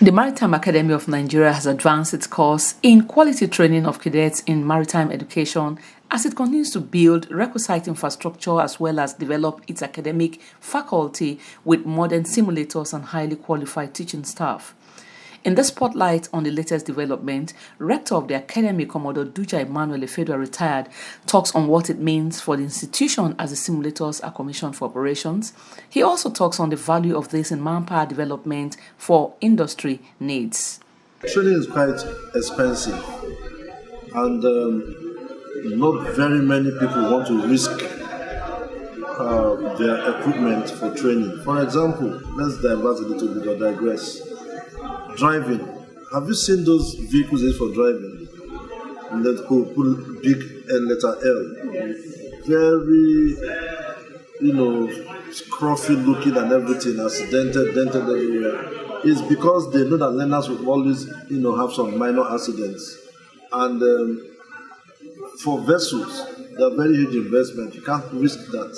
The Maritime Academy of Nigeria has advanced its course in quality training of cadets in maritime education as it continues to build requisite infrastructure as well as develop its academic faculty with modern simulators and highly qualified teaching staff. In the spotlight on the latest development, Rector of the Academy, Commodore Duja Emmanuel Efedwa, retired, talks on what it means for the institution as the simulators are commissioned for operations. He also talks on the value of this in manpower development for industry needs. Training is quite expensive, and not very many people want to risk their equipment for training. For example, let's divert a little bit or digress. Driving. Have you seen those vehicles used for driving? And that could put big letter L. Very, scruffy looking and everything, accidented, dented everywhere. It's because they know that learners will always, have some minor accidents. And for vessels, they're very huge investment. You can't risk that.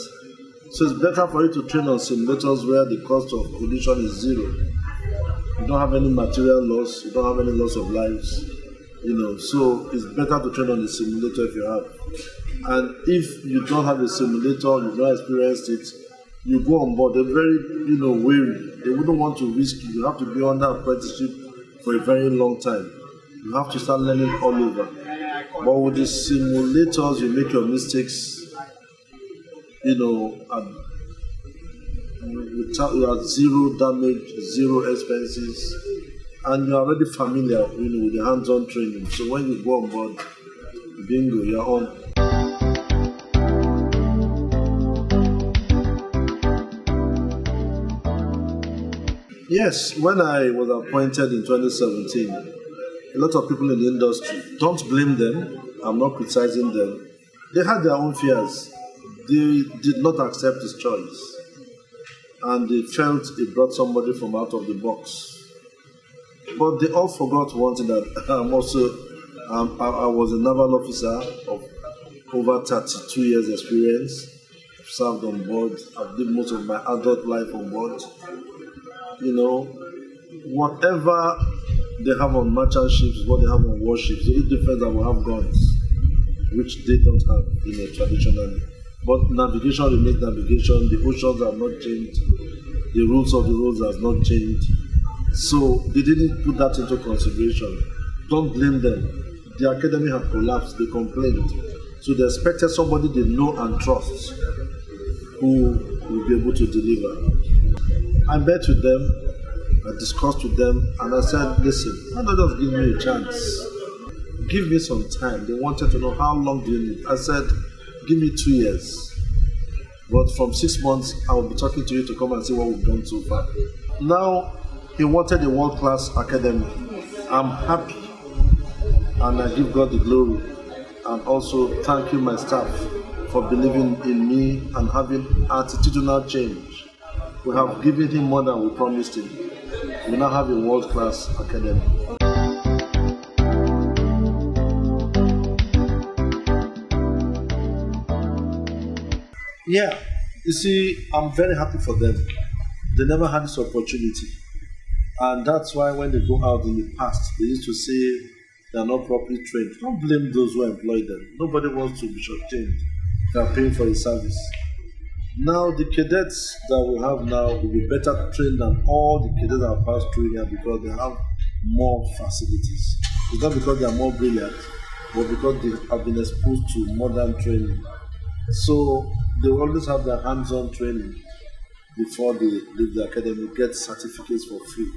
So it's better for you to train on simulators where the cost of collision is zero. You don't have any material loss, you don't have any loss of lives, so it's better to train on the simulator if you have. And if you don't have a simulator, you've not experienced it, you go on board, they're very, wary. They wouldn't want to risk you. You have to be under apprenticeship for a very long time. You have to start learning all over. But with the simulators, you make your mistakes, without zero damage, zero expenses, and you're already familiar, with the hands-on training. So when you go on board, bingo, you're on. Yes, when I was appointed in 2017, a lot of people in the industry, don't blame them, I'm not criticizing them, they had their own fears. They did not accept his choice. And they felt it brought somebody from out of the box. But they all forgot one thing, that I was a naval officer of over 32 years experience. I've served on board. I've lived most of my adult life on board. Whatever they have on merchant ships is what they have on warships. The only difference is that we have guns, which they don't have, traditionally. But navigation remains navigation. The oceans have not changed. The rules of the roads have not changed. So they didn't put that into consideration. Don't blame them. The academy had collapsed. They complained. So they expected somebody they know and trust who will be able to deliver. I met with them. I discussed with them. And I said, listen, why not just give me a chance? Give me some time. They wanted to know how long do you need. I said, give me 2 years. But from 6 months, I will be talking to you to come and see what we've done so far. Now, he wanted a world-class academy. I'm happy. And I give God the glory. And also thank you, my staff, for believing in me and having attitudinal change. We have given him more than we promised him. We now have a world-class academy. Yeah, you see, I'm very happy for them. They never had this opportunity. And that's why when they go out in the past, they used to say they're not properly trained. Don't blame those who employ them. Nobody wants to be short-changed. They're paying for the service. Now, the cadets that we have now will be better trained than all the cadets that have passed through here because they have more facilities. It's not because they are more brilliant, but because they have been exposed to modern training. So, they will always have their hands-on training before they leave the academy, get certificates for free.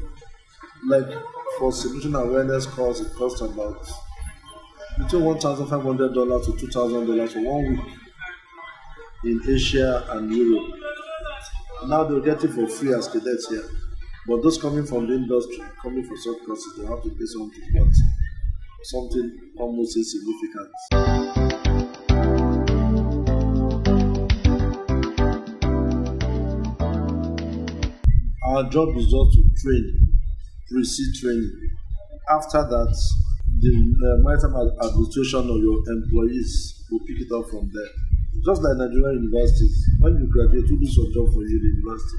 Like for solution awareness course, it costs about between $1,500 to $2,000 for 1 week in Asia and Europe. Now they'll get it for free as cadets here. But those coming from the industry, coming for such courses, they have to pay something, but something almost insignificant. Our job is just to train, pre-seed training. After that, the maritime administration or your employees will pick it up from there. Just like Nigerian universities, when you graduate, who does your job for you in the university?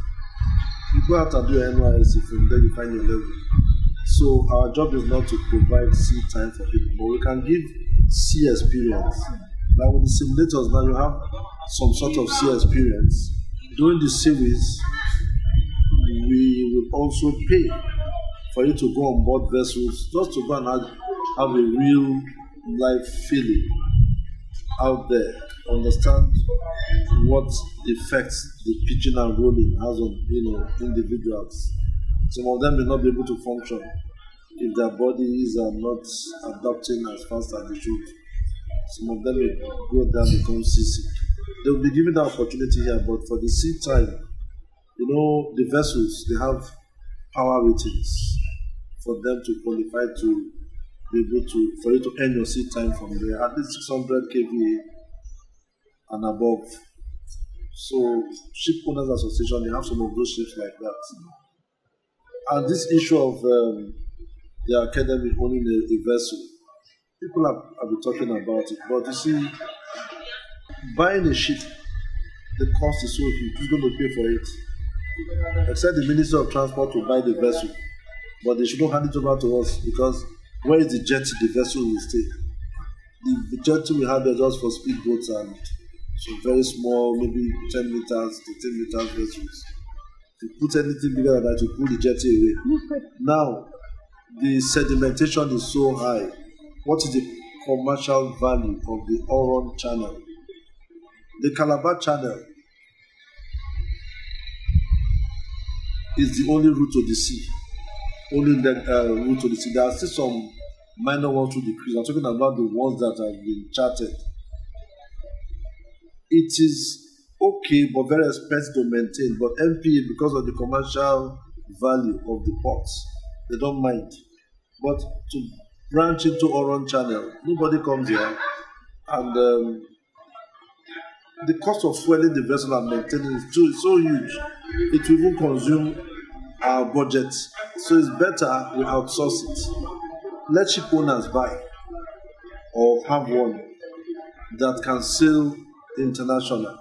You go out and do your NYSC, from there you find your level. So our job is not to provide sea time for people, but we can give sea experience. Like with the simulators now, you have some sort of sea experience. During the series, we will also pay for you to go on board vessels, just to go and have a real life feeling out there, understand what effects the pitching and rolling has on individuals. Some of them may not be able to function if their bodies are not adapting as fast as they should. Some of them may go down and become seasick. They will be given the opportunity here, but for the sea time, the vessels, they have power ratings for them to qualify to be able to, for you to earn your sea time from there, at least 600 kVA and above. So, Ship Owners Association, they have some of those ships like that. And this issue of the academy owning a vessel, people have been talking about it, but you see, buying a ship, the cost is so huge. Who's going to pay for it? Except the Minister of Transport to buy the vessel, but they shouldn't hand it over to us, because where is the jetty the vessel will stay? The jetty we have there just for speedboats and some very small, maybe 10 meters, 15 meters vessels. If you put anything bigger than that, you pull the jetty away. Now, the sedimentation is so high. What is the commercial value of the Oron Channel? The Calabar Channel is the only route to the sea. Only the route to the sea. There are still some minor ones through the cruise. I'm talking about the ones that have been charted. It is okay, but very expensive to maintain. But MPA, because of the commercial value of the ports, they don't mind. But to branch into Oron Channel, nobody comes here, and the cost of fueling the vessel and maintaining it is so huge, it will even consume our budget. So it's better we outsource it. Let ship owners buy or have one that can sail international.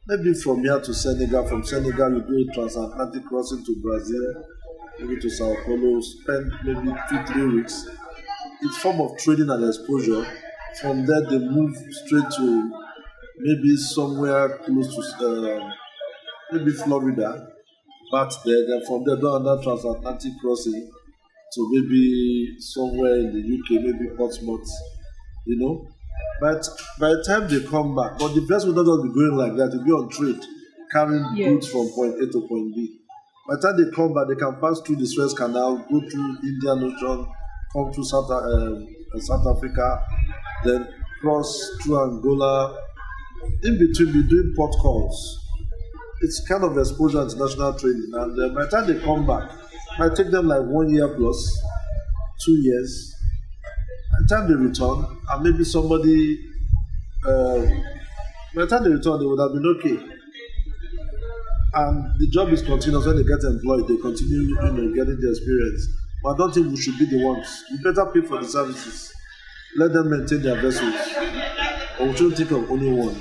Maybe from here to Senegal, from Senegal you do a transatlantic crossing to Brazil, maybe to Sao Paulo, spend maybe 2-3 weeks. It's a form of training and exposure. From there they move straight to maybe somewhere close to maybe Florida, but then from there do another transatlantic crossing to maybe somewhere in the UK, maybe Portsmouth, But by the time they come back, but the vessel will not be going like that, to be on trade, carrying goods from point A to point B. By the time they come back, they can pass through the Suez Canal, go through Indian Ocean, come through South Africa, then cross through Angola. In between, be doing port calls. It's kind of exposure to international training. And by the time they come back, it might take them like 1 year plus, 2 years. By the time they return, and maybe somebody, by the time they return, they would have been okay. And the job is continuous. When they get employed, they continue getting the experience. But I don't think we should be the ones. We better pay for the services. Let them maintain their vessels. Or we shouldn't think of only one.